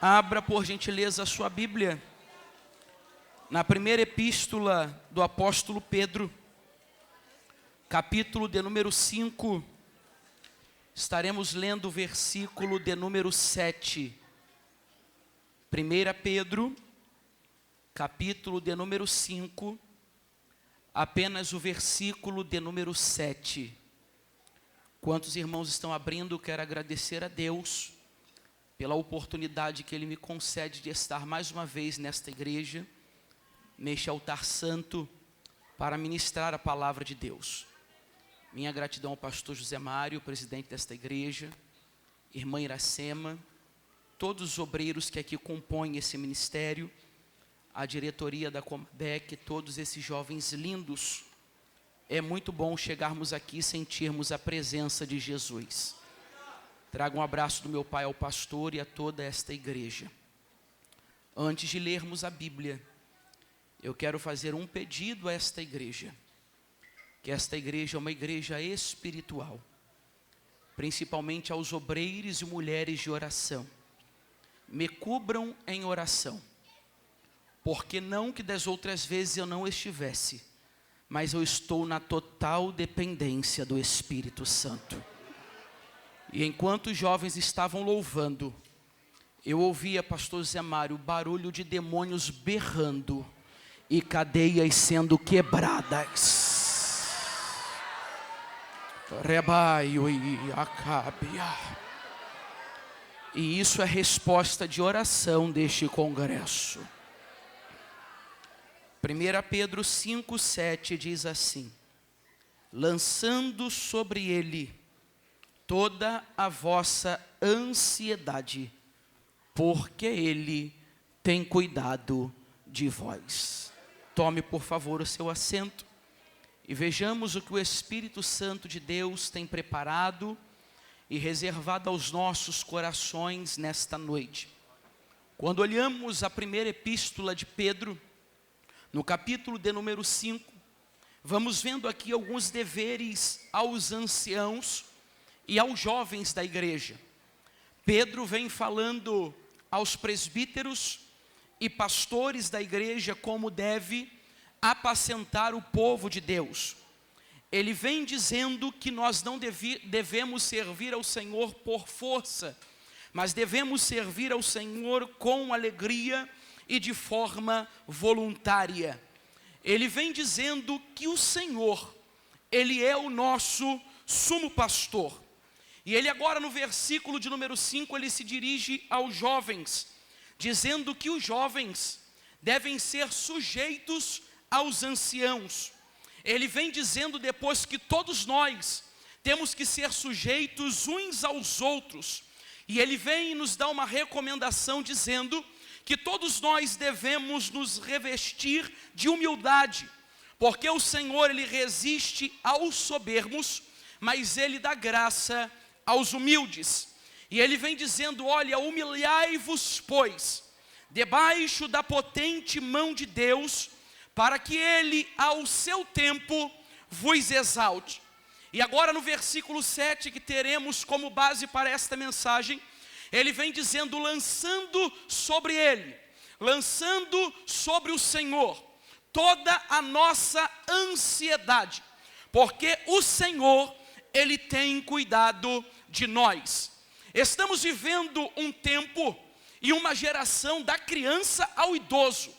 Abra, por gentileza, a sua Bíblia na primeira epístola do apóstolo Pedro, capítulo de número 5, estaremos lendo o versículo de número 7. 1 Pedro, capítulo de número 5, apenas o versículo de número 7. Quantos irmãos estão abrindo, quero agradecer a Deus pela oportunidade que Ele me concede de estar mais uma vez nesta igreja, neste altar santo, para ministrar a palavra de Deus. Minha gratidão ao pastor José Mário, presidente desta igreja, irmã Iracema, todos os obreiros que aqui compõem esse ministério, a diretoria da Comdec, todos esses jovens lindos. É muito bom chegarmos aqui e sentirmos a presença de Jesus. Trago um abraço do meu pai ao pastor e a toda esta igreja. Antes de lermos a Bíblia, eu quero fazer um pedido a esta igreja. Que esta igreja é uma igreja espiritual. Principalmente aos obreiros e mulheres de oração. Me cubram em oração. Porque não que das outras vezes eu não estivesse, mas eu estou na total dependência do Espírito Santo. E enquanto os jovens estavam louvando, eu ouvia, pastor Zé Mário, o barulho de demônios berrando e cadeias sendo quebradas. Rebaio e acabia. E isso é resposta de oração deste congresso. 1 Pedro 5,7 diz assim: lançando sobre ele toda a vossa ansiedade, porque ele tem cuidado de vós. Tome, por favor, o seu assento e vejamos o que o Espírito Santo de Deus tem preparado e reservado aos nossos corações nesta noite. Quando olhamos a primeira epístola de Pedro, no capítulo de número 5, vamos vendo aqui alguns deveres aos anciãos e aos jovens da igreja. Pedro vem falando aos presbíteros e pastores da igreja como deve apacentar o povo de Deus. Ele vem dizendo que nós não devemos servir ao Senhor por força, mas devemos servir ao Senhor com alegria e de forma voluntária. Ele vem dizendo que o Senhor, Ele é o nosso sumo pastor. E ele agora no versículo de número 5, ele se dirige aos jovens, dizendo que os jovens devem ser sujeitos aos anciãos. Ele vem dizendo depois que todos nós temos que ser sujeitos uns aos outros. E ele vem nos dar uma recomendação dizendo que todos nós devemos nos revestir de humildade, porque o Senhor, Ele resiste aos soberbos, mas Ele dá graça aos humildes. E Ele vem dizendo: olha, humilhai-vos, pois, debaixo da potente mão de Deus, para que Ele, ao seu tempo, vos exalte. E agora no versículo 7, que teremos como base para esta mensagem, ele vem dizendo: lançando sobre ele, lançando sobre o Senhor, toda a nossa ansiedade, porque o Senhor, Ele tem cuidado de nós. Estamos vivendo um tempo e uma geração da criança ao idoso,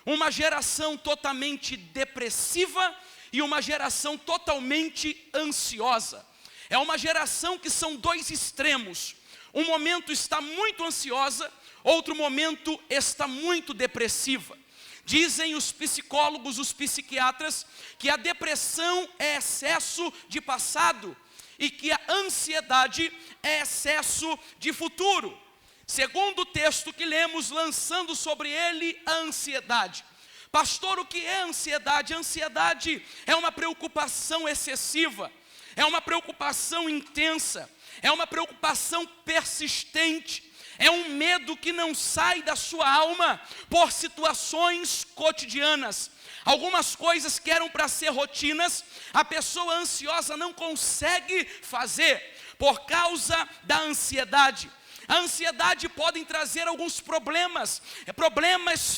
uma geração totalmente depressiva e uma geração totalmente ansiosa. É uma geração que são dois extremos. Um momento está muito ansiosa, outro momento está muito depressiva. Dizem os psicólogos, os psiquiatras, que a depressão é excesso de passado e que a ansiedade é excesso de futuro. Segundo o texto que lemos, lançando sobre ele a ansiedade. Pastor, o que é ansiedade? Ansiedade é uma preocupação excessiva, é uma preocupação intensa, é uma preocupação persistente, é um medo que não sai da sua alma por situações cotidianas. Algumas coisas que eram para ser rotinas, a pessoa ansiosa não consegue fazer por causa da ansiedade. A ansiedade pode trazer alguns problemas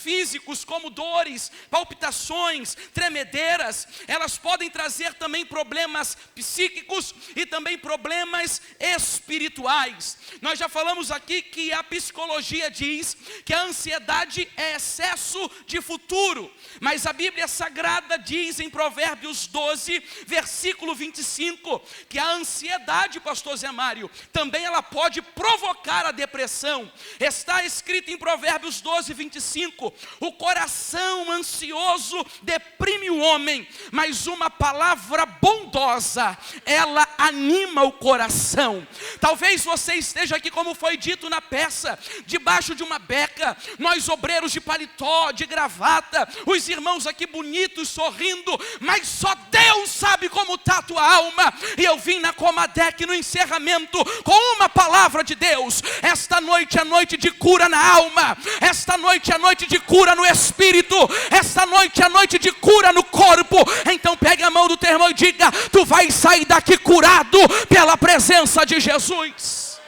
físicos como dores, palpitações, tremedeiras. Elas podem trazer também problemas psíquicos e também problemas espirituais. Nós já falamos aqui que a psicologia diz que a ansiedade é excesso de futuro, mas a Bíblia Sagrada diz em Provérbios 12, versículo 25, que a ansiedade, pastor Zé Mário, também ela pode provocar a depressão. Está escrito em Provérbios 12, 25, o coração ansioso deprime o homem, mas uma palavra bondosa, ela anima o coração. Talvez você esteja aqui, como foi dito na peça, debaixo de uma beca, nós obreiros de paletó, de gravata, os irmãos aqui bonitos, sorrindo, mas só Deus sabe como está a tua alma. E eu vim na Comadec no encerramento com uma palavra de Deus. Esta noite é noite de cura na alma, esta noite é noite de cura no espírito, esta noite é noite de cura no corpo. Então pegue a mão do teu irmão e diga: tu vais sair daqui curado pela presença de Jesus.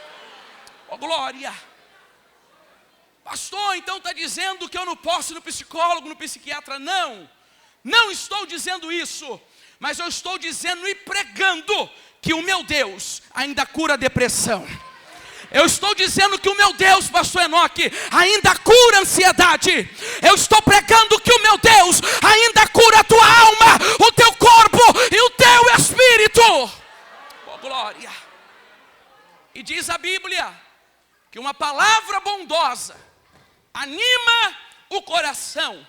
Oh glória! Pastor, então está dizendo que eu não posso ir no psicólogo, no psiquiatra? Não estou dizendo isso, mas eu estou dizendo e pregando que o meu Deus ainda cura a depressão. Eu estou dizendo que o meu Deus, pastor Enoque, ainda cura a ansiedade. Eu estou pregando que o meu Deus ainda cura a tua alma, o teu corpo e o teu espírito. Oh glória! E diz a Bíblia que uma palavra bondosa anima o coração.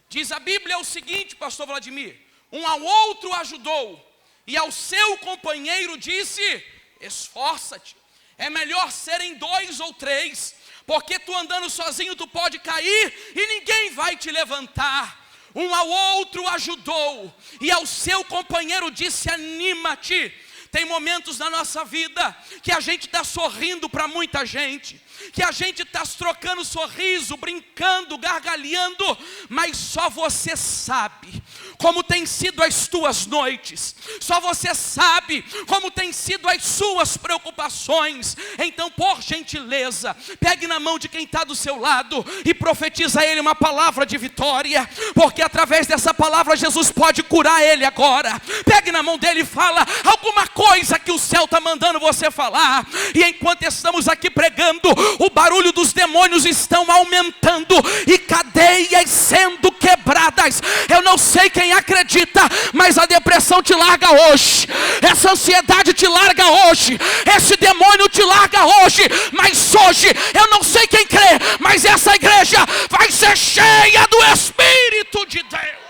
Diz a Bíblia o seguinte, pastor Vladimir: um ao outro ajudou, e ao seu companheiro disse: esforça-te. É melhor serem 2 ou 3, porque tu andando sozinho tu pode cair e ninguém vai te levantar. Um ao outro ajudou, e ao seu companheiro disse: anima-te. Tem momentos na nossa vida que a gente está sorrindo para muita gente, que a gente está trocando sorriso, brincando, gargalhando, mas só você sabe como tem sido as tuas noites, só você sabe como tem sido as suas preocupações. Então, por gentileza, pegue na mão de quem está do seu lado e profetiza a ele uma palavra de vitória, porque através dessa palavra Jesus pode curar ele agora. Pegue na mão dele e fala alguma coisa que o céu está mandando você falar. E enquanto estamos aqui pregando, o barulho dos demônios estão aumentando e cadeias sendo quebradas. Eu não sei quem acredita, mas a depressão te larga hoje, essa ansiedade te larga hoje, esse demônio te larga hoje. Mas hoje, eu não sei quem crê, mas essa igreja vai ser cheia do Espírito de Deus.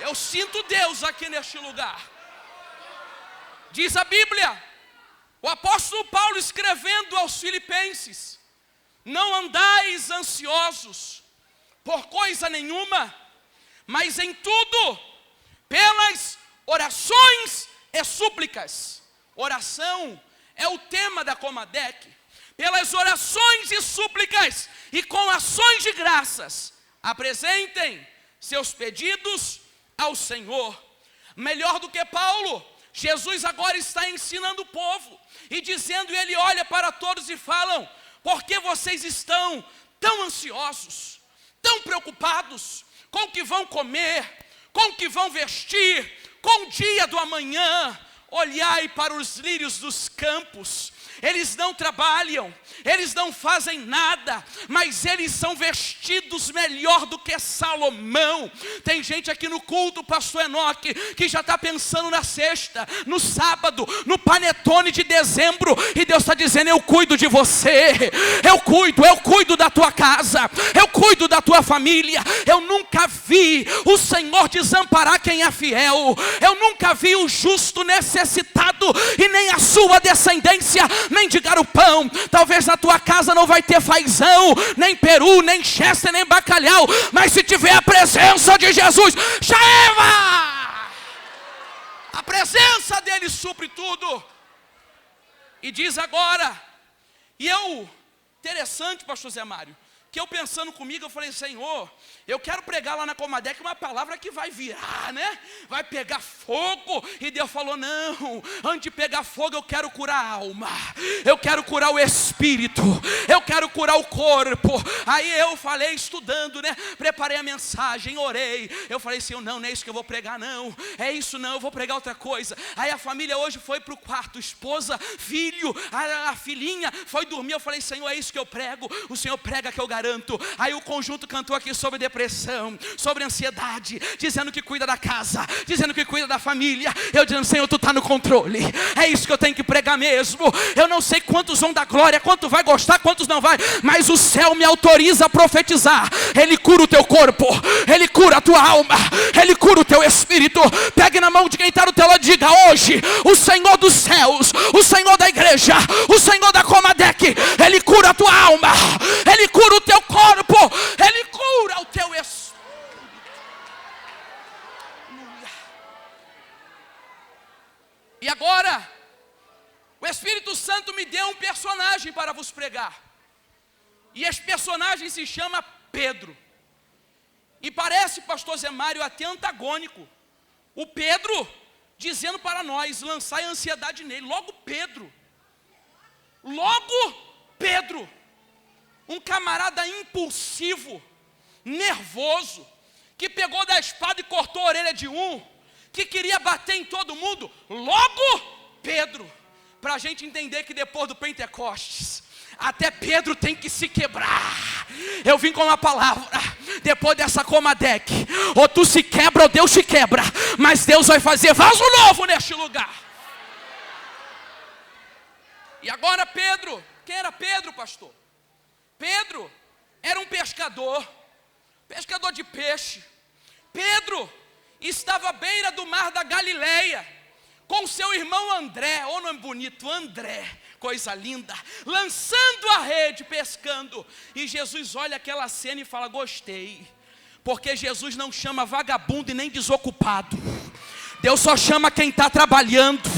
Eu sinto Deus aqui neste lugar. Diz a Bíblia, o apóstolo Paulo escrevendo aos Filipenses: não andais ansiosos por coisa nenhuma, mas em tudo, pelas orações e súplicas. Oração é o tema da Comadec. Pelas orações e súplicas e com ações de graças, apresentem seus pedidos ao Senhor. Melhor do que Paulo, Jesus agora está ensinando o povo e dizendo, ele olha para todos e falam: por que vocês estão tão ansiosos, tão preocupados com o que vão comer, com o que vão vestir, com o dia do amanhã? Olhai para os lírios dos campos, eles não trabalham, eles não fazem nada, mas eles são vestidos melhor do que Salomão. Tem gente aqui no culto, pastor Enoque, que já está pensando na sexta, no sábado, no panetone de dezembro, e Deus está dizendo: eu cuido de você, eu cuido da tua casa, eu cuido da tua família. Eu nunca vi o Senhor desamparar quem é fiel, eu nunca vi o justo necessitado e nem a sua descendência mendigar o pão. Talvez na tua casa não vai ter fazão, nem peru, nem chester, nem bacalhau, mas se tiver a presença de Jesus, chama! A presença dele supre tudo. E diz agora, interessante, pastor Zé Mário, que eu pensando comigo, eu falei, Senhor, eu quero pregar lá na Comadec uma palavra que vai virar, né? Vai pegar fogo. E Deus falou, não, antes de pegar fogo eu quero curar a alma, eu quero curar o espírito, eu quero curar o corpo. Aí eu falei, estudando, né? Preparei a mensagem, orei. Eu falei, Senhor, não é isso que eu vou pregar, não. É isso não, eu vou pregar outra coisa. Aí a família hoje foi para o quarto, esposa, filho, a filhinha foi dormir. Eu falei, Senhor, é isso que eu prego. O Senhor prega que eu garanto. Aí o conjunto cantou aqui sobre depressão, sobre ansiedade, dizendo que cuida da casa, dizendo que cuida da família. Eu dizendo, Senhor, tu está no controle. É isso que eu tenho que pregar mesmo. Eu não sei quantos vão dar glória, quantos vai gostar, quantos não vai, mas o céu me autoriza a profetizar. Ele cura o teu corpo, Ele cura a tua alma, Ele cura o teu espírito. Pegue na mão de quem está no teu lado e diga, hoje o Senhor dos céus, o Senhor da igreja, o Senhor da Comadec, Ele cura a tua alma, Ele cura o teu corpo, Ele cura o teu espírito. E agora, o Espírito Santo me deu um personagem para vos pregar. E esse personagem se chama Pedro. E parece, pastor Zé Mário, até antagônico. O Pedro dizendo para nós, lançai a ansiedade nele. Logo Pedro, um camarada impulsivo, nervoso, que pegou da espada e cortou a orelha de um, que queria bater em todo mundo. Logo Pedro, para a gente entender que depois do Pentecostes, até Pedro tem que se quebrar. Eu vim com uma palavra, depois dessa Comadec, ou tu se quebra ou Deus te quebra, mas Deus vai fazer vaso novo neste lugar. E agora Pedro, quem era Pedro, pastor? Pedro era um pescador de peixe. Pedro estava à beira do mar da Galileia, com seu irmão André, ou nome bonito, André, coisa linda, lançando a rede, pescando. E Jesus olha aquela cena e fala, gostei, porque Jesus não chama vagabundo e nem desocupado, Deus só chama quem está trabalhando.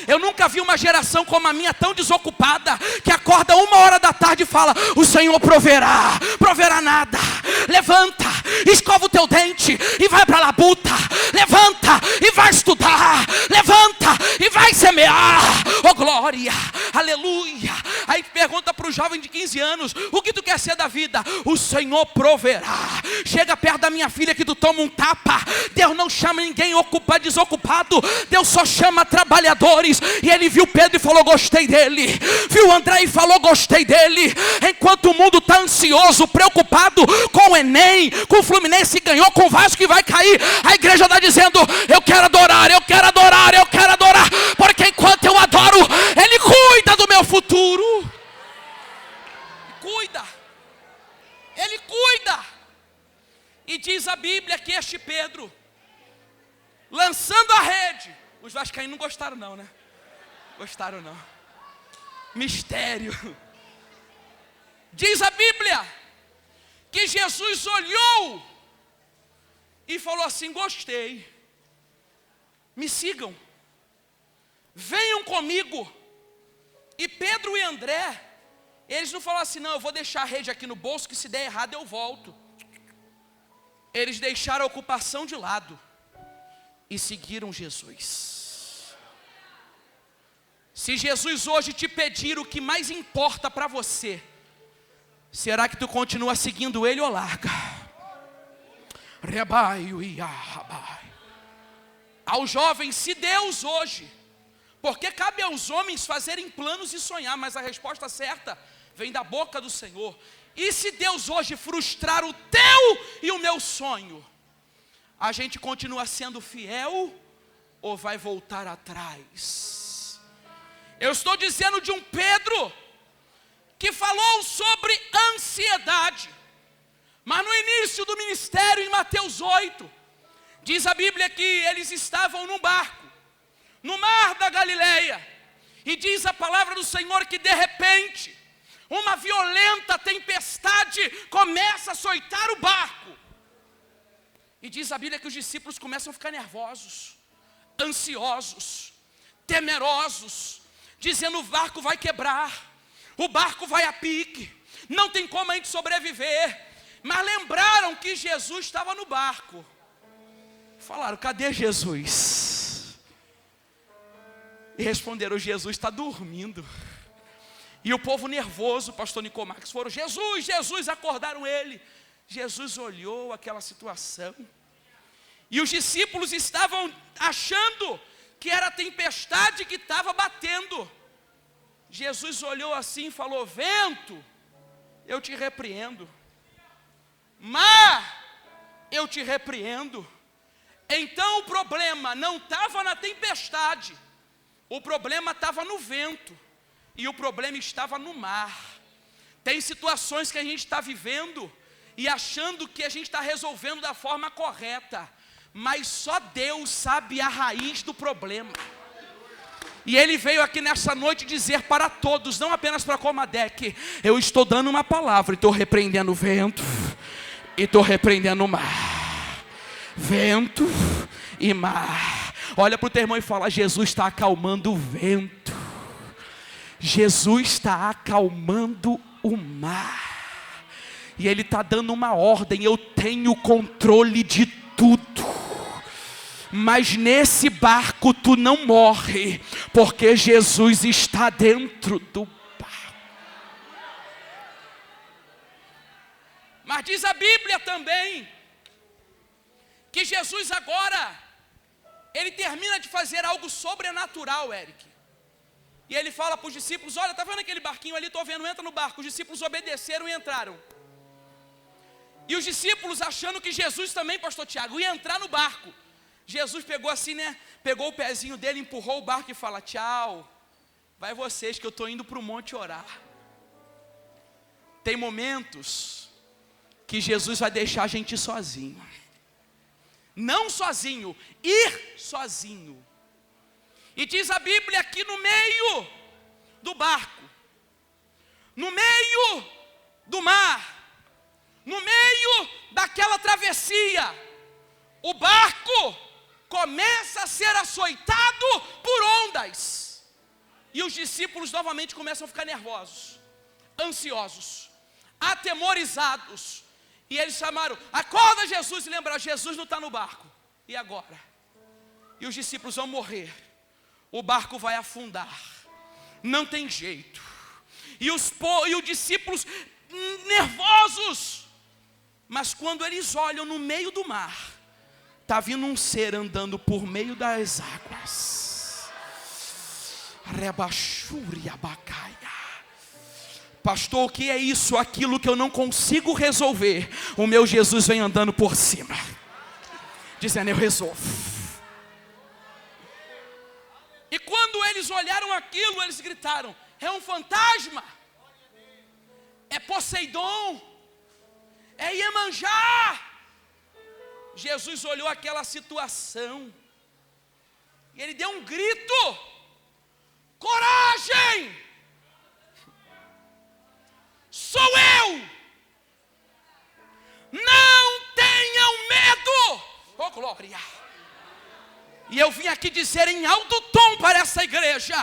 Eu nunca vi uma geração como a minha tão desocupada, que acorda 1h da tarde e fala, o Senhor proverá nada. Levanta, escova o teu dente e vai para a labuta. Levanta e vai estudar. Levanta e vai semear. Oh glória, aleluia. Aí pergunta para o jovem de 15 anos, o que tu quer ser da vida? O Senhor proverá. Chega perto da minha filha que tu toma um tapa. Deus não chama ninguém desocupado, Deus só chama trabalhadores. E ele viu Pedro e falou, gostei dele. Viu André e falou, gostei dele. Enquanto o mundo está ansioso, preocupado com o Enem, com o Fluminense que ganhou, com o Vasco que vai cair, a igreja está dizendo, eu quero adorar, eu quero adorar, eu quero adorar, porque enquanto eu adoro, Ele cuida do meu futuro. Ele cuida. E diz a Bíblia que este Pedro, lançando a rede, os vascaínos não gostaram não, né? Gostaram não. Mistério. Diz a Bíblia que Jesus olhou e falou assim, gostei, me sigam, venham comigo. E Pedro e André, eles não falaram assim, não, eu vou deixar a rede aqui no bolso, que se der errado eu volto. Eles deixaram a ocupação de lado e seguiram Jesus. Se Jesus hoje te pedir o que mais importa para você, será que tu continua seguindo Ele ou larga? Ao jovem, se Deus hoje, porque cabe aos homens fazerem planos e sonhar, mas a resposta certa vem da boca do Senhor. E se Deus hoje frustrar o teu e o meu sonho, a gente continua sendo fiel ou vai voltar atrás? Eu estou dizendo de um Pedro que falou sobre ansiedade, mas no início do ministério, em Mateus 8, diz a Bíblia que eles estavam num barco, no mar da Galileia, e diz a palavra do Senhor que de repente, uma violenta tempestade começa a açoitar o barco. E diz a Bíblia que os discípulos começam a ficar nervosos, ansiosos, temerosos, dizendo, o barco vai quebrar, o barco vai a pique, não tem como a gente sobreviver. Mas lembraram que Jesus estava no barco. Falaram, cadê Jesus? E responderam, Jesus está dormindo. E o povo nervoso, o pastor Nicomarques, foram, Jesus, Jesus, acordaram ele. Jesus olhou aquela situação. E os discípulos estavam achando que era a tempestade que estava batendo. Jesus olhou assim e falou, vento, eu te repreendo. Mar, eu te repreendo. Então o problema não estava na tempestade. O problema estava no vento. E o problema estava no mar. Tem situações que a gente está vivendo e achando que a gente está resolvendo da forma correta. Mas só Deus sabe a raiz do problema. E Ele veio aqui nessa noite dizer para todos, não apenas para Comadec, eu estou dando uma palavra e estou repreendendo o vento e estou repreendendo o mar. Vento e mar. Olha para o teu irmão e fala, Jesus está acalmando o vento. Jesus está acalmando o mar. E Ele está dando uma ordem, eu tenho controle de tudo. Mas nesse barco tu não morre, porque Jesus está dentro do barco. Mas diz a Bíblia também, que Jesus agora, Ele termina de fazer algo sobrenatural, Eric. E Ele fala para os discípulos, olha, está vendo aquele barquinho ali? Estou vendo, entra no barco. Os discípulos obedeceram e entraram. E os discípulos achando que Jesus também, pastor Tiago, ia entrar no barco. Jesus pegou assim, né? Pegou o pezinho dele, empurrou o barco e fala, tchau, vai vocês que eu estou indo para o monte orar. Tem momentos que Jesus vai deixar a gente sozinho. Não sozinho, ir sozinho. E diz a Bíblia que no meio do barco, no meio do mar, no meio daquela travessia, o barco começa a ser açoitado por ondas. E os discípulos novamente começam a ficar nervosos, ansiosos, atemorizados. E eles chamaram, acorda Jesus, e lembraram, Jesus não está no barco. E agora? E os discípulos vão morrer. O barco vai afundar. Não tem jeito. E os discípulos nervosos. Mas quando eles olham no meio do mar, está vindo um ser andando por meio das águas. Rebachuri abacaia. Pastor, o que é isso? Aquilo que eu não consigo resolver, o meu Jesus vem andando por cima, dizendo, eu resolvo. E quando eles olharam aquilo, eles gritaram, é um fantasma, é Poseidon, é Iemanjá. Jesus olhou aquela situação, e Ele deu um grito, coragem, sou eu, não tenham medo, oh glória. E eu vim aqui dizer em alto tom para essa igreja,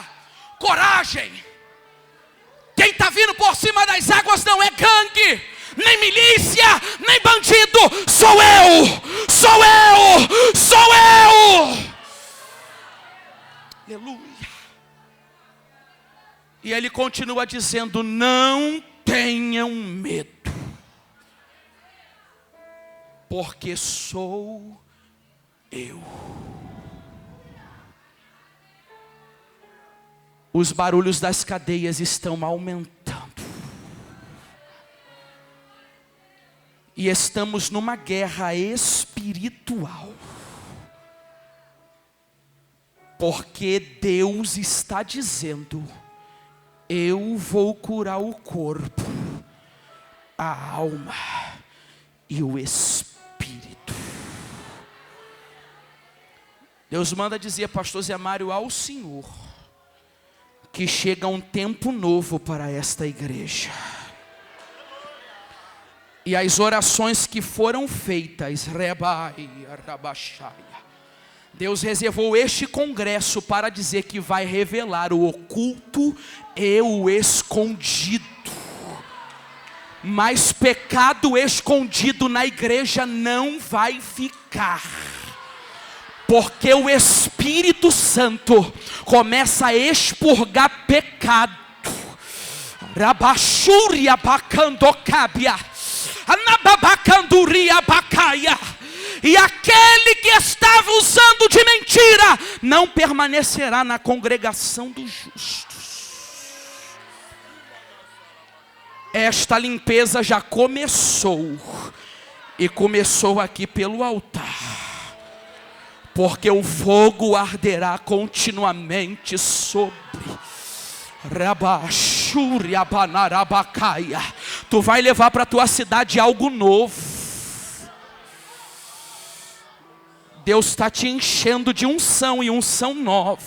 coragem. Quem está vindo por cima das águas não é gangue, nem milícia, nem bandido, sou eu, sou eu, sou eu. Aleluia. E ele continua dizendo, não tenham medo, porque sou eu. Os barulhos das cadeias estão aumentando. E estamos numa guerra espiritual. Porque Deus está dizendo, eu vou curar o corpo, a alma e o espírito. Deus manda dizer, pastor Zé Mário, ao Senhor, que chega um tempo novo para esta igreja. E as orações que foram feitas, Deus reservou este congresso para dizer que vai revelar o oculto e o escondido. Mas pecado escondido na igreja não vai ficar. Porque o Espírito Santo começa a expurgar pecado. Rabachúria bacandocábia. Anababacanduria bacaia. E aquele que estava usando de mentira não permanecerá na congregação dos justos. Esta limpeza já começou. E começou aqui pelo altar. Porque o fogo arderá continuamente sobre Rabachúria banarabacaia. Tu vai levar para a tua cidade algo novo. Deus está te enchendo de unção e unção nova.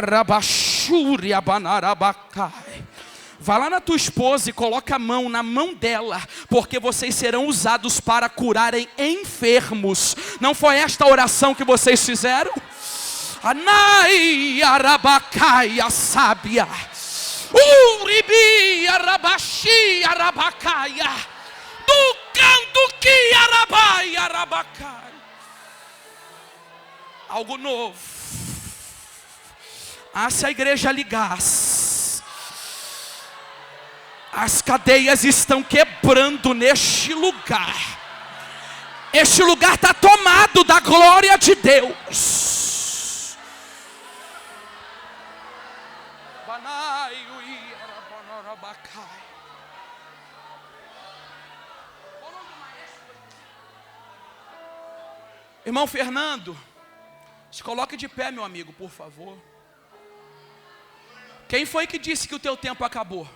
Rabachúria banarabacai. Vai lá na tua esposa e coloca a mão na mão dela, porque vocês serão usados para curarem enfermos. Não foi esta a oração que vocês fizeram? Anai arabacaia sábia. Uribi arabaxi arabacaia. Do canto que arabai arabacai. Algo novo. Se a igreja ligasse, as cadeias estão quebrando neste lugar. Este lugar está tomado da glória de Deus. Irmão Fernando, se coloque de pé, meu amigo, por favor. Quem foi que disse que o teu tempo acabou?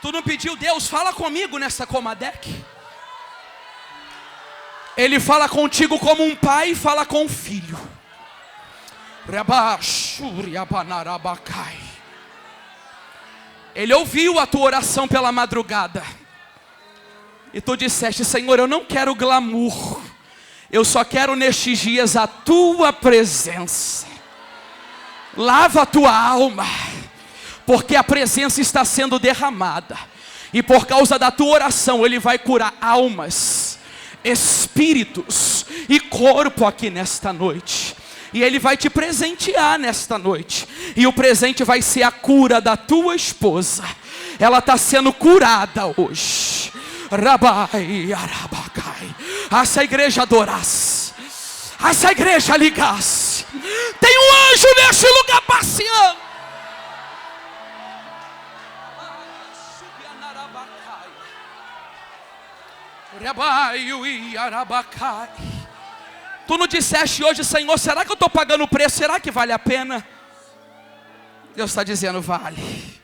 Tu não pediu, Deus, fala comigo nessa Comadec? Ele fala contigo como um pai fala com um filho. Ele ouviu a tua oração pela madrugada. E tu disseste, Senhor, eu não quero glamour. Eu só quero nestes dias a tua presença. Lava a tua alma. Porque a presença está sendo derramada. E por causa da tua oração, Ele vai curar almas, espíritos e corpo aqui nesta noite. E Ele vai te presentear nesta noite. E o presente vai ser a cura da tua esposa. Ela está sendo curada hoje. Rabai, arabacai. Se a igreja adorasse, se a igreja ligasse, tem um anjo neste lugar passeando. Tu não disseste hoje, Senhor, será que eu estou pagando o preço? Será que vale a pena? Deus está dizendo, vale.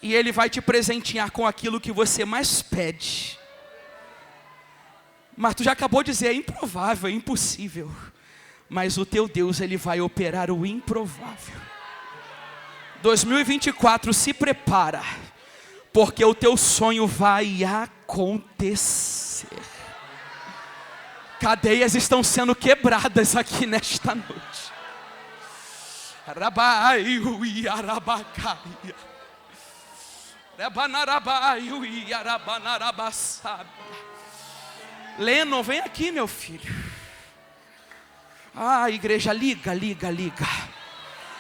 E Ele vai te presentear com aquilo que você mais pede. Mas tu já acabou de dizer, é improvável, é impossível. Mas o teu Deus, Ele vai operar o improvável. 2024, se prepara. Porque o teu sonho vai acontecer. Cadeias estão sendo quebradas aqui nesta noite. Rabaiu e arabacaia. Lennon, vem aqui, meu filho. Igreja, liga.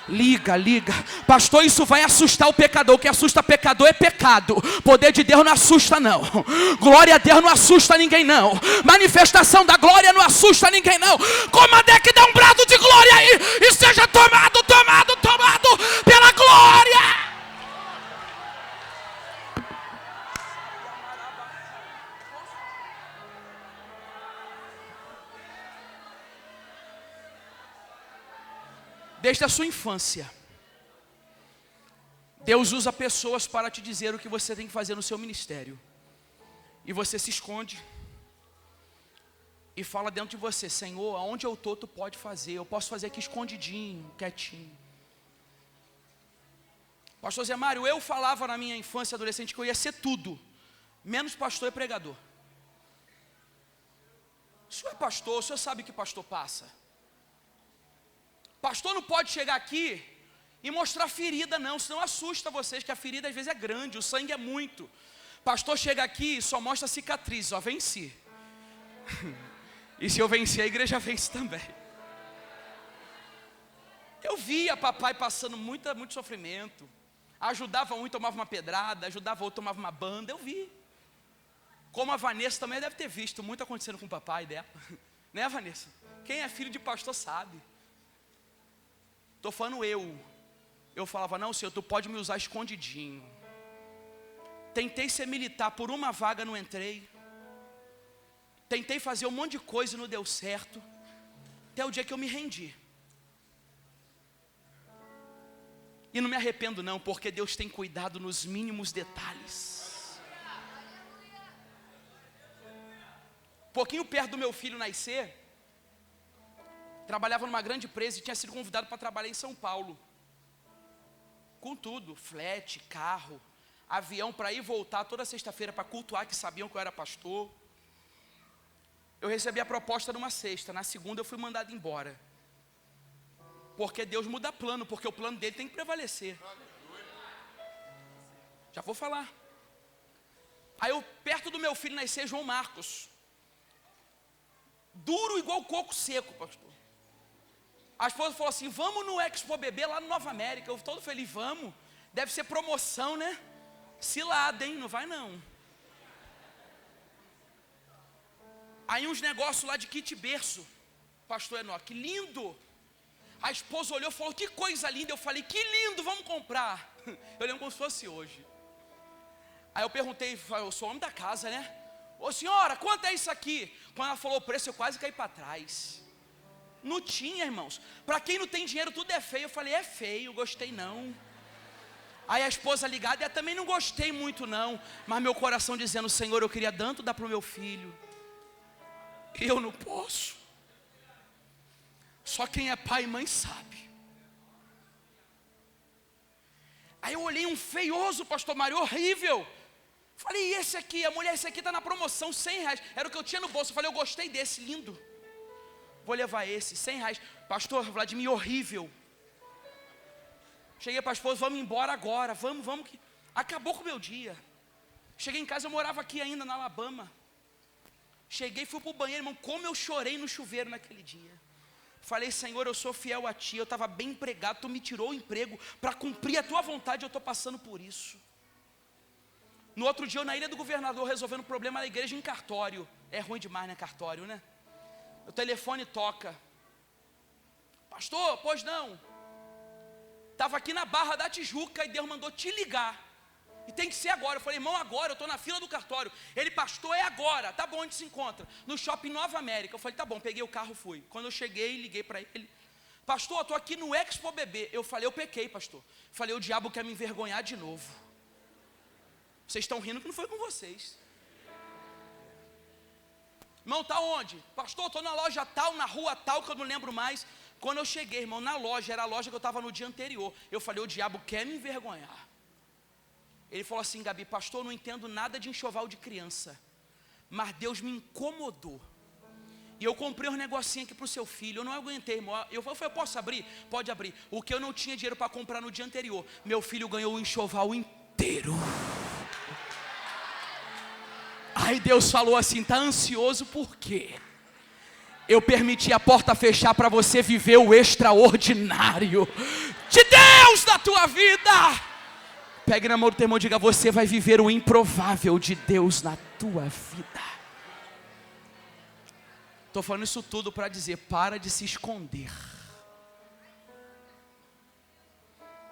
Liga. Pastor, isso vai assustar o pecador. O que assusta pecador é pecado. Poder de Deus não assusta, não. Glória a Deus não assusta ninguém, não. Manifestação da glória não assusta ninguém, não. Comadec, dá um brado de glória aí. E seja tomado pela glória. Desde a sua infância, Deus usa pessoas para te dizer o que você tem que fazer no seu ministério. E você se esconde e fala dentro de você, Senhor, aonde eu estou, tu pode fazer. Eu posso fazer aqui escondidinho, quietinho. Pastor Zé Mário, eu falava na minha infância e adolescente que eu ia ser tudo, menos pastor e pregador. O senhor é pastor, o senhor sabe que pastor passa. Pastor não pode chegar aqui e mostrar ferida não, senão assusta vocês, que a ferida às vezes é grande, o sangue é muito. Pastor chega aqui e só mostra cicatriz, ó, venci. E se eu vencer, a igreja vence também. Eu via papai passando muito sofrimento. Ajudava um e tomava uma pedrada, ajudava outro e tomava uma banda, eu vi. Como a Vanessa também deve ter visto muito acontecendo com o papai dela. Né, Vanessa? Quem é filho de pastor sabe. Estou falando eu falava, não, Senhor, tu pode me usar escondidinho. Tentei ser militar, por uma vaga não entrei. Tentei fazer um monte de coisa e não deu certo. Até o dia que eu me rendi. E não me arrependo não, porque Deus tem cuidado nos mínimos detalhes. Um pouquinho perto do meu filho nascer, trabalhava numa grande empresa e tinha sido convidado para trabalhar em São Paulo. Com tudo, flat, carro, avião para ir e voltar toda sexta-feira para cultuar, que sabiam que eu era pastor. Eu recebi a proposta numa sexta, na segunda eu fui mandado embora. Porque Deus muda plano, porque o plano dele tem que prevalecer. Já vou falar. Aí eu, perto do meu filho nascer, João Marcos. Duro igual coco seco, pastor. A esposa falou assim, vamos no Expo Bebê lá no Nova América. Eu todo feliz, vamos. Deve ser promoção, né? Cilada, hein? Não vai não. Aí uns negócios lá de kit berço. Pastor Enoque, lindo. A esposa olhou e falou, que coisa linda. Eu falei, que lindo, vamos comprar. Eu lembro como se fosse hoje. Aí eu perguntei, eu sou homem da casa, né? Ô senhora, quanto é isso aqui? Quando ela falou o preço, eu quase caí para trás. Não tinha, irmãos. Para quem não tem dinheiro, tudo é feio. Eu falei, é feio, gostei não. Aí a esposa ligada, eu também não gostei muito não. Mas meu coração dizendo, Senhor, eu queria tanto dar para o meu filho. E eu não posso. Só quem é pai e mãe sabe. Aí eu olhei um feioso, pastor Mário, horrível. Falei, e esse aqui? A mulher, esse aqui está na promoção, R$100. Era o que eu tinha no bolso. Eu falei, eu gostei desse, lindo. Vou levar esse, R$100. Pastor Vladimir, horrível. Cheguei para a esposa, vamos embora agora. Vamos. Que acabou com o meu dia. Cheguei em casa, eu morava aqui ainda na Alabama. Cheguei, fui para o banheiro, irmão. Como eu chorei no chuveiro naquele dia. Falei, Senhor, eu sou fiel a Ti. Eu estava bem empregado, Tu me tirou o emprego para cumprir a Tua vontade. Eu estou passando por isso. No outro dia, eu na Ilha do Governador, resolvendo o problema da igreja em cartório. É ruim demais, né, cartório, né? O telefone toca. Pastor, pois não. Estava aqui na Barra da Tijuca e Deus mandou te ligar. E tem que ser agora. Eu falei, irmão, agora, eu estou na fila do cartório. Ele, pastor, é agora. Tá bom, onde se encontra? No shopping Nova América. Eu falei, tá bom, peguei o carro, fui. Quando eu cheguei, liguei para ele. Pastor, eu estou aqui no Expo Bebê. Eu falei, eu pequei, pastor. Falei, o diabo quer me envergonhar de novo. Vocês estão rindo que não foi com vocês. Irmão, tá onde? Pastor, estou na loja tal, na rua tal, que eu não lembro mais. Quando eu cheguei, irmão, na loja, era a loja que eu estava no dia anterior. Eu falei, o diabo quer me envergonhar. Ele falou assim, Gabi, pastor, eu não entendo nada de enxoval de criança. Mas Deus me incomodou. E eu comprei um negocinho aqui para o seu filho. Eu não aguentei, irmão. Eu falei, eu posso abrir? Pode abrir. O que eu não tinha dinheiro para comprar no dia anterior. Meu filho ganhou o enxoval inteiro. Aí Deus falou assim, tá ansioso por quê? Eu permiti a porta fechar para você viver o extraordinário de Deus na tua vida. Pegue na mão do teu irmão e diga, você vai viver o improvável de Deus na tua vida. Estou falando isso tudo para dizer, para de se esconder.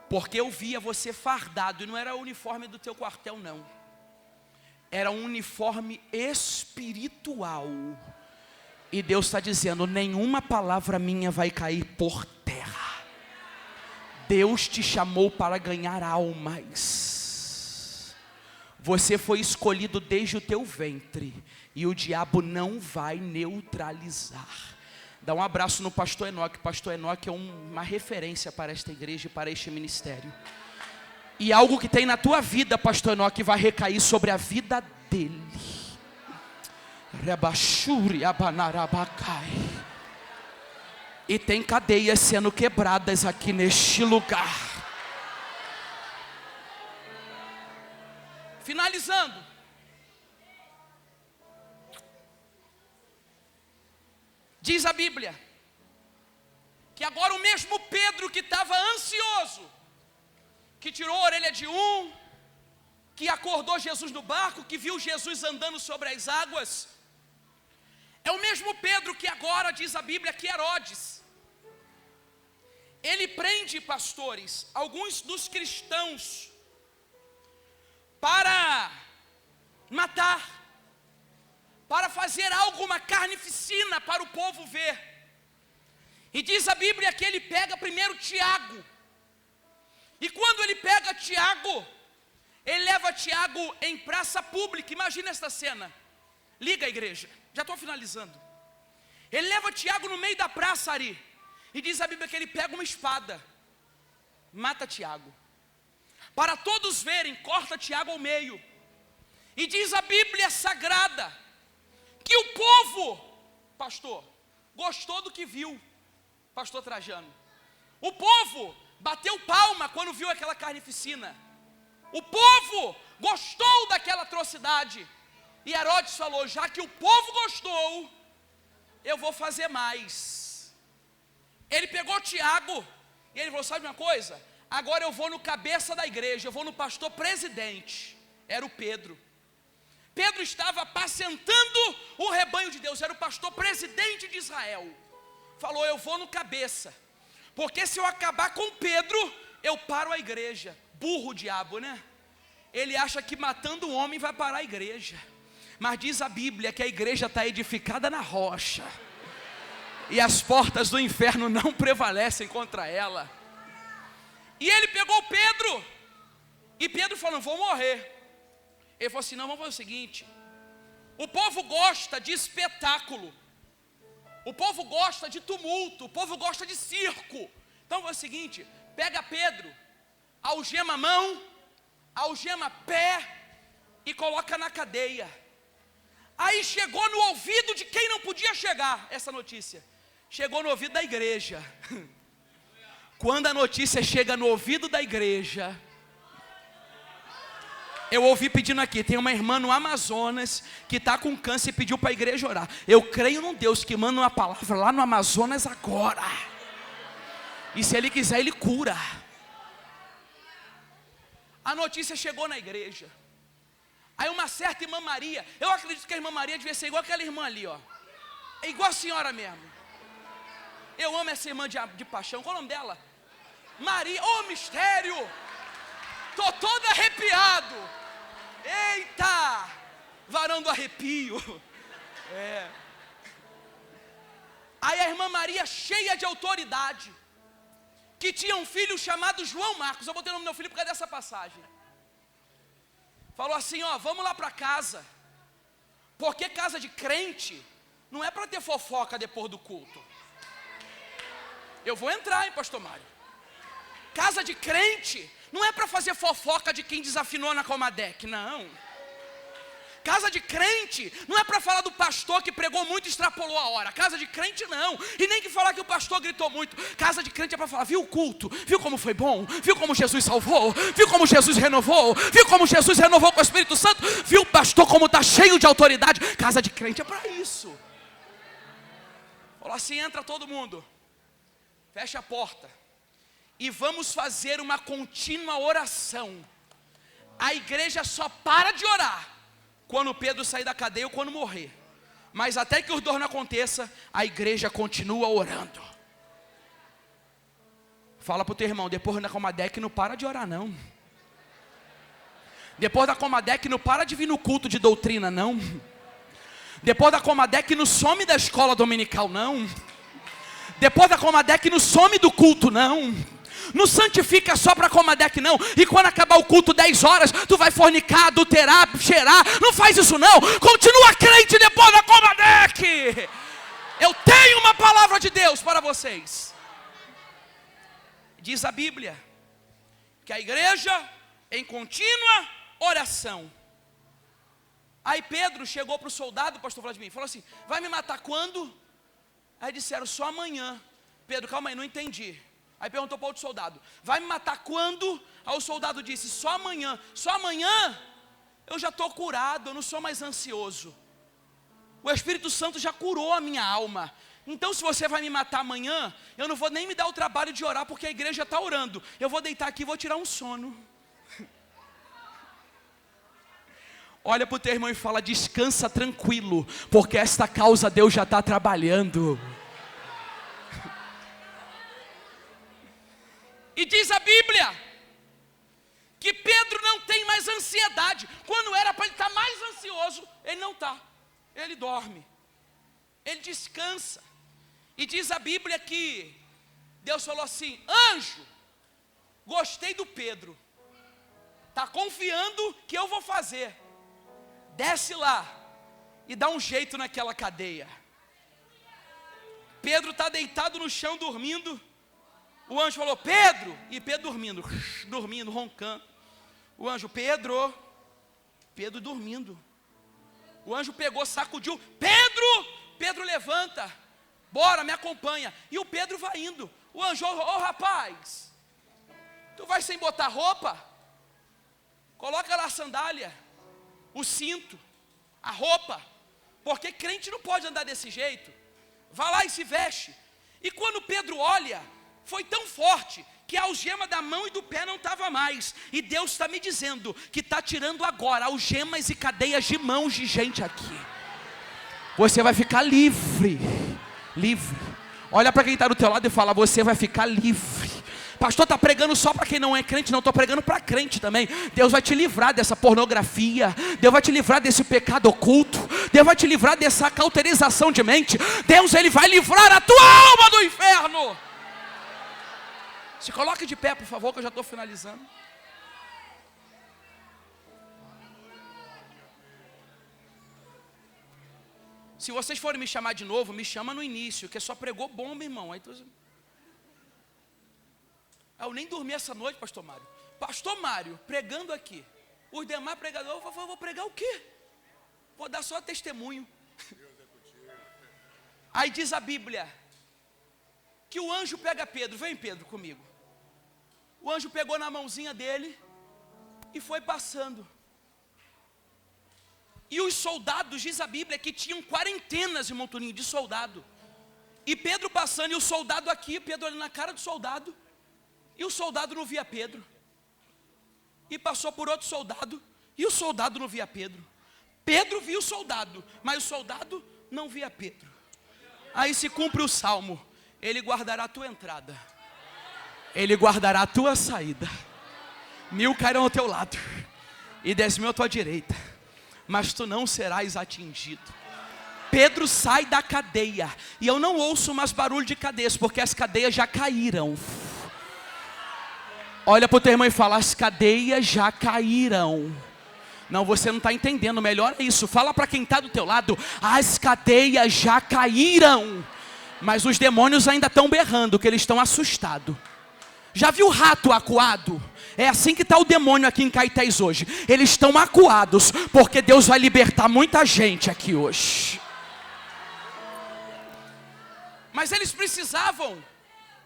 Porque eu via você fardado, e não era o uniforme do teu quartel não. Era um uniforme espiritual. E Deus está dizendo, nenhuma palavra minha vai cair por terra. Deus te chamou para ganhar almas. Você foi escolhido desde o teu ventre. E o diabo não vai neutralizar. Dá um abraço no pastor Enoque. Pastor Enoque é uma referência para esta igreja e para este ministério. E algo que tem na tua vida, pastor Enoque, vai recair sobre a vida dele. E tem cadeias sendo quebradas aqui neste lugar. Finalizando. Diz a Bíblia que agora o mesmo Pedro que estava ansioso, que tirou a orelha de um, que acordou Jesus no barco, que viu Jesus andando sobre as águas, é o mesmo Pedro que agora, diz a Bíblia, que Herodes, ele prende pastores, alguns dos cristãos, para matar, para fazer algo, uma carnificina para o povo ver. E diz a Bíblia que ele pega primeiro Tiago, e quando ele pega Tiago, ele leva Tiago em praça pública. Imagina esta cena. Liga a igreja, já estou finalizando. Ele leva Tiago no meio da praça ali, e diz a Bíblia que ele pega uma espada, mata Tiago, para todos verem, corta Tiago ao meio. E diz a Bíblia sagrada que o povo, pastor, gostou do que viu, pastor Trajano. O povo bateu palma quando viu aquela carnificina. O povo gostou daquela atrocidade. E Herodes falou: já que o povo gostou, eu vou fazer mais. Ele pegou Tiago e ele falou: sabe uma coisa? Agora eu vou no cabeça da igreja, eu vou no pastor presidente. Era o Pedro. Pedro estava apacentando o rebanho de Deus, era o pastor presidente de Israel. Falou: eu vou no cabeça, porque se eu acabar com Pedro, eu paro a igreja. Burro o diabo, né? Ele acha que matando um homem vai parar a igreja. Mas diz a Bíblia que a igreja está edificada na rocha, e as portas do inferno não prevalecem contra ela. E ele pegou Pedro, e Pedro falou: vou morrer. Ele falou assim: não, vamos fazer o seguinte, o povo gosta de espetáculo, o povo gosta de tumulto, o povo gosta de circo. Então é o seguinte, pega Pedro, algema a mão, algema pé e coloca na cadeia. Aí chegou no ouvido de quem não podia chegar essa notícia, chegou no ouvido da igreja. Quando a notícia chega no ouvido da igreja, eu ouvi pedindo aqui, tem uma irmã no Amazonas que está com câncer e pediu para a igreja orar. Eu creio num Deus que manda uma palavra lá no Amazonas agora, e se Ele quiser Ele cura. A notícia chegou na igreja. Aí uma certa irmã Maria, eu acredito que a irmã Maria devia ser igual aquela irmã ali, ó, é igual a senhora mesmo. Eu amo essa irmã de paixão. Qual é o nome dela? Maria. Oh, mistério, estou todo arrepiado. Eita, varão do arrepio. Aí a irmã Maria, cheia de autoridade, que tinha um filho chamado João Marcos, eu botei o nome do meu filho por causa dessa passagem, falou assim: ó, vamos lá para casa, porque casa de crente não é para ter fofoca depois do culto. Eu vou entrar, hein, pastor Mário? Casa de crente não é para fazer fofoca de quem desafinou na Comadec, não. Casa de crente não é para falar do pastor que pregou muito e extrapolou a hora. Casa de crente não. E nem que falar que o pastor gritou muito. Casa de crente é para falar: viu o culto? Viu como foi bom? Viu como Jesus salvou? Viu como Jesus renovou? Viu como Jesus renovou com o Espírito Santo? Viu o pastor como está cheio de autoridade? Casa de crente é para isso. Falou assim: entra todo mundo, fecha a porta e vamos fazer uma contínua oração. A igreja só para de orar quando Pedro sair da cadeia ou quando morrer. Mas até que os dois não aconteça, a igreja continua orando. Fala para o teu irmão: depois da Comadec não para de orar não. Depois da Comadec não para de vir no culto de doutrina não. Depois da Comadec não some da escola dominical não. Depois da Comadec não some do culto não. Não santifica só para Comadec não. E quando acabar o culto 10 horas, tu vai fornicar, adulterar, cheirar. Não faz isso não. Continua crente depois da Comadec. Eu tenho uma palavra de Deus para vocês. Diz a Bíblia que a igreja em contínua oração. Aí Pedro chegou para o soldado, pastor Vladimir, falou assim: vai me matar quando? Aí disseram: só amanhã. Pedro, calma aí, não entendi. Aí perguntou para outro soldado, vai me matar quando? Aí o soldado disse, só amanhã. Só amanhã? Eu já estou curado, eu não sou mais ansioso. O Espírito Santo já curou a minha alma. Então se você vai me matar amanhã, eu não vou nem me dar o trabalho de orar, porque a igreja está orando. Eu vou deitar aqui e vou tirar um sono. Olha para o teu irmão e fala, descansa tranquilo, porque esta causa Deus já está trabalhando. E diz a Bíblia que Pedro não tem mais ansiedade. Quando era para ele estar mais ansioso, ele não está. Ele dorme. Ele descansa. E diz a Bíblia que Deus falou assim, anjo, gostei do Pedro. Está confiando que eu vou fazer. Desce lá e dá um jeito naquela cadeia. Pedro está deitado no chão dormindo. O anjo falou, Pedro, e Pedro dormindo, roncando. O anjo, Pedro dormindo. O anjo pegou, sacudiu, Pedro levanta, bora, me acompanha. E o Pedro vai indo. O anjo, ô rapaz, tu vai sem botar roupa? Coloca lá a sandália, o cinto, a roupa, porque crente não pode andar desse jeito. Vai lá e se veste. E quando Pedro olha, foi tão forte que a algema da mão e do pé não estava mais. E Deus está me dizendo que está tirando agora algemas e cadeias de mãos de gente aqui. Você vai ficar livre. Livre. Olha para quem está do teu lado e fala, você vai ficar livre. Pastor, está pregando só para quem não é crente? Não, estou pregando para crente também. Deus vai te livrar dessa pornografia. Deus vai te livrar desse pecado oculto. Deus vai te livrar dessa cauterização de mente. Deus, Ele vai livrar a tua alma do inferno. Se coloque de pé, por favor, que eu já estou finalizando. Se vocês forem me chamar de novo, me chama no início, que só pregou bomba, irmão. Aí eu nem dormi essa noite, pastor Mário. Pastor Mário, pregando aqui. Os demais pregadores, vou pregar o quê? Vou dar só testemunho. Aí diz a Bíblia, que o anjo pega Pedro. Vem Pedro comigo. O anjo pegou na mãozinha dele e foi passando. E os soldados, diz a Bíblia, que tinham quarentenas, irmão Toninho, de soldado. E Pedro passando, e o soldado aqui, Pedro olhando na cara do soldado. E o soldado não via Pedro. E passou por outro soldado, e o soldado não via Pedro. Pedro via o soldado, mas o soldado não via Pedro. Aí se cumpre o salmo, Ele guardará a tua entrada, Ele guardará a tua saída. 1000 cairão ao teu lado e 10.000 à tua direita, mas tu não serás atingido. Pedro sai da cadeia, e eu não ouço mais barulho de cadeias, porque as cadeias já caíram. Olha para o teu irmão e fala, as cadeias já caíram. Não, você não está entendendo, melhor é isso. Fala para quem está do teu lado, as cadeias já caíram. Mas os demônios ainda estão berrando, que eles estão assustados. Já viu o rato acuado? É assim que está o demônio aqui em Caetés hoje. Eles estão acuados, porque Deus vai libertar muita gente aqui hoje. Mas eles precisavam,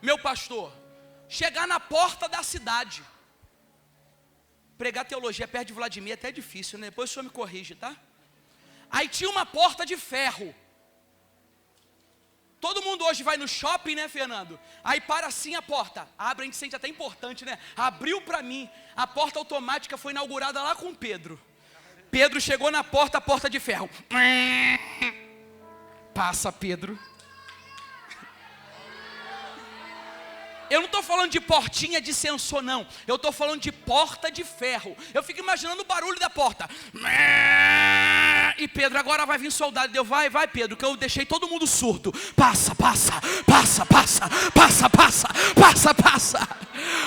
meu pastor, chegar na porta da cidade. Pregar teologia perto de Vladimir até é difícil, né? Depois o senhor me corrige, tá? Aí tinha uma porta de ferro. Todo mundo hoje vai no shopping, né, Fernando? Aí para assim a porta. Abre, a gente sente até importante, né? Abriu para mim. A porta automática foi inaugurada lá com Pedro. Pedro chegou na porta, a porta de ferro. Passa, Pedro. Eu não estou falando de portinha de sensor, não. Eu estou falando de porta de ferro. Eu fico imaginando o barulho da porta. E Pedro, agora vai vir soldado. Deu, vai Pedro, que eu deixei todo mundo surdo. Passa.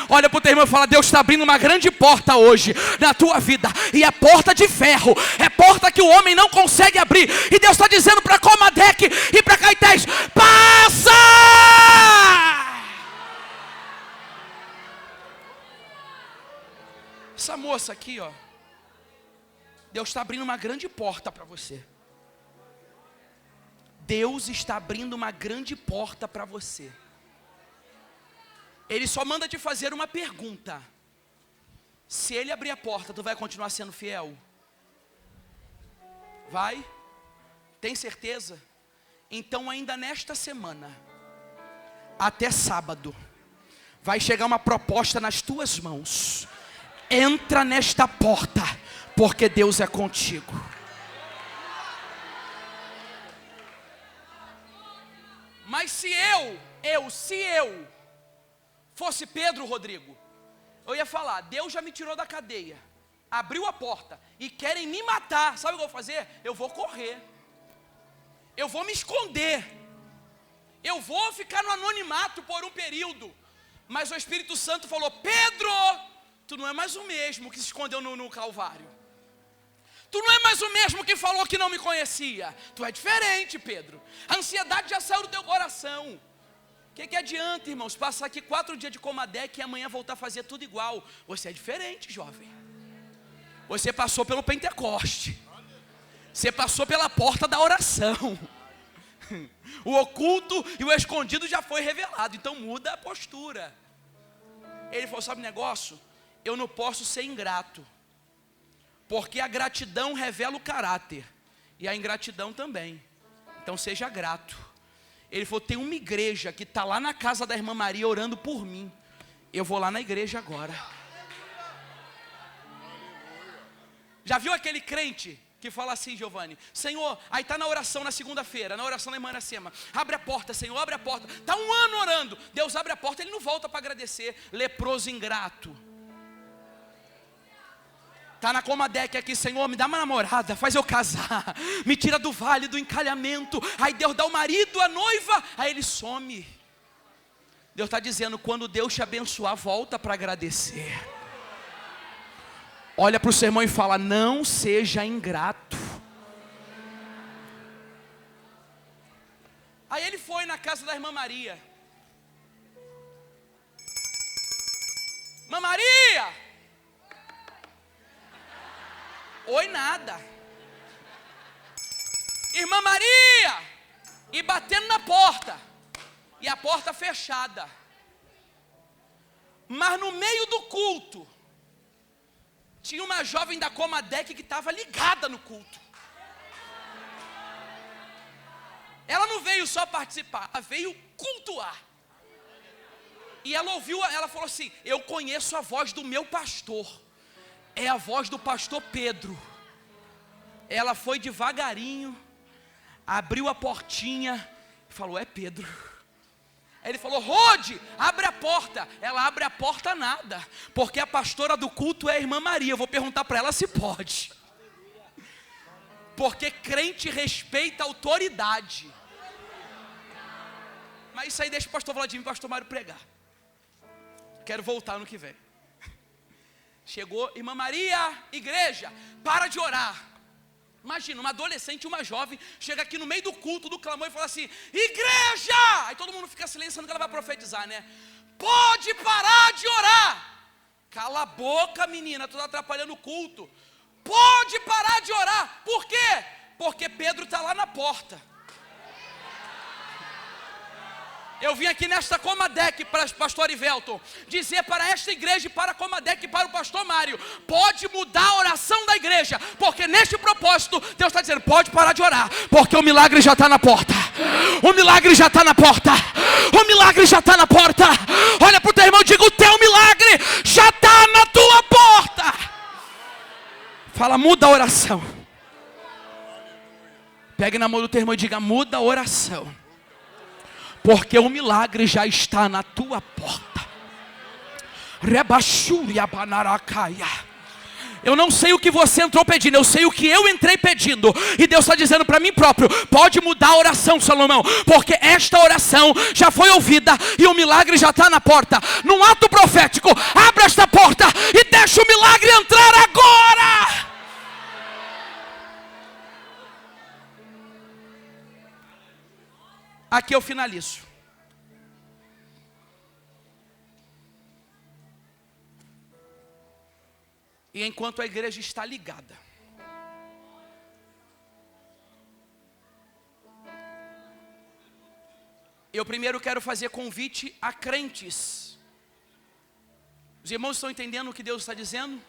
Olha para o teu irmão e fala, Deus está abrindo uma grande porta hoje na tua vida. E é porta de ferro. É porta que o homem não consegue abrir. E Deus está dizendo para Comadec e para Caetés, passa! Essa moça aqui, ó, Deus está abrindo uma grande porta para você. Deus está abrindo uma grande porta para você. Ele só manda te fazer uma pergunta: se ele abrir a porta, tu vai continuar sendo fiel? Vai? Tem certeza? Então ainda nesta semana, até sábado, vai chegar uma proposta nas tuas mãos. Entra nesta porta, porque Deus é contigo. Mas se eu fosse Pedro, Rodrigo, eu ia falar: Deus já me tirou da cadeia, abriu a porta e querem me matar. Sabe o que eu vou fazer? Eu vou correr, eu vou me esconder, eu vou ficar no anonimato por um período. Mas o Espírito Santo falou: Pedro, tu não é mais o mesmo que se escondeu no Calvário. Tu não é mais o mesmo que falou que não me conhecia. Tu é diferente, Pedro. A ansiedade já saiu do teu coração. O que adianta, irmãos, passar aqui 4 dias de Comadec e amanhã voltar a fazer tudo igual? Você é diferente, jovem. Você passou pelo Pentecoste. Você passou pela porta da oração. O oculto e o escondido já foi revelado. Então muda a postura. Ele falou: sabe o negócio? Eu não posso ser ingrato, porque a gratidão revela o caráter, e a ingratidão também. Então seja grato. Ele falou: tem uma igreja que está lá na casa da irmã Maria orando por mim. Eu vou lá na igreja agora. Já viu aquele crente que fala assim, Giovanni: Senhor, aí está na oração na segunda-feira, na oração da irmã Iracema: abre a porta, Senhor, abre a porta. Está 1 ano orando, Deus abre a porta, ele não volta para agradecer. Leproso ingrato. Está na Comadec aqui: Senhor, me dá uma namorada, faz eu casar, me tira do vale do encalhamento. Aí Deus dá o marido, a noiva, aí ele some. Deus está dizendo: quando Deus te abençoar, volta para agradecer. Olha para o sermão e fala: não seja ingrato. Aí ele foi na casa da irmã Maria. Irmã Maria! Oi, nada. Irmã Maria! E batendo na porta, e a porta fechada. Mas no meio do culto, tinha uma jovem da Comadec que estava ligada no culto. Ela não veio só participar, ela veio cultuar. E ela ouviu, ela falou assim: eu conheço a voz do meu pastor. É a voz do pastor Pedro. Ela foi devagarinho, abriu a portinha e falou: é Pedro. Aí ele falou: Rode, abre a porta. Ela abre a porta nada, porque a pastora do culto é a irmã Maria. Eu vou perguntar para ela se pode, porque crente respeita a autoridade. Mas isso aí deixa o pastor Vladimir e o pastor Mário pregar. Quero voltar no que vem. Chegou, irmã Maria, igreja, para de orar. Imagina, uma adolescente, uma jovem, chega aqui no meio do culto, do clamor e fala assim: igreja! Aí todo mundo fica silenciando que ela vai profetizar, né? Pode parar de orar. Cala a boca, menina, tu está atrapalhando o culto. Pode parar de orar. Por quê? Porque Pedro está lá na porta. Eu vim aqui nesta Comadec para o pastor Ivelton dizer para esta igreja e para a Comadec e para o pastor Mário: pode mudar a oração da igreja, porque neste propósito Deus está dizendo: pode parar de orar, porque o milagre já está na porta. O milagre já está na porta. O milagre já está na porta. Olha para o teu irmão e diga: o teu milagre já está na tua porta. Fala: muda a oração. Pegue na mão do teu irmão e diga: muda a oração, porque o milagre já está na tua porta. Eu não sei o que você entrou pedindo, eu sei o que eu entrei pedindo. E Deus está dizendo para mim próprio: pode mudar a oração, Salomão, porque esta oração já foi ouvida e o milagre já está na porta. Num ato profético, abra esta porta e deixa o milagre entrar agora. Aqui eu finalizo. E enquanto a igreja está ligada, eu primeiro quero fazer convite a crentes Os irmãos estão entendendo o que Deus está dizendo?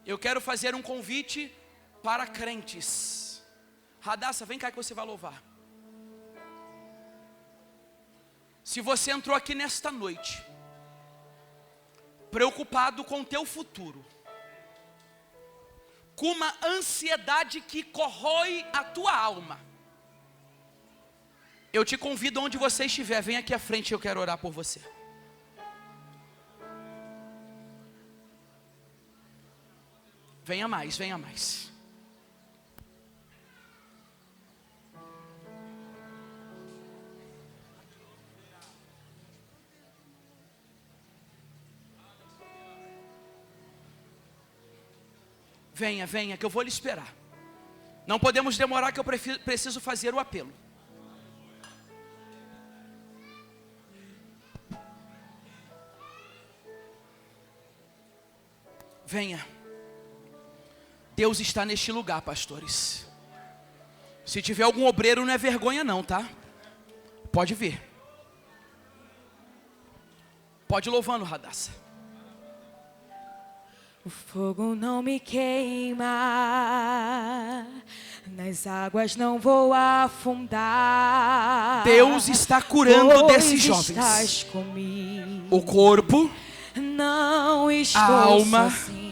Eu quero fazer um convite para crentes. Radassa, vem cá que você vai louvar. Se você entrou aqui nesta noite preocupado com o teu futuro, com uma ansiedade que corrói a tua alma, eu te convido onde você estiver, vem aqui à frente, eu quero orar por você. Venha mais, venha mais. Venha, venha, que eu vou lhe esperar. Não podemos demorar, que eu preciso fazer o apelo. Venha. Deus está neste lugar, pastores. Se tiver algum obreiro, não é vergonha não, tá? Pode vir. Pode ir louvando, Radassa. O fogo não me queima, nas águas não vou afundar. Deus está curando desses jovens. Estás comigo. O corpo, não estou a alma sozinho.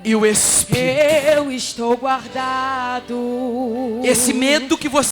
E o espírito. Eu estou guardado. Esse medo que você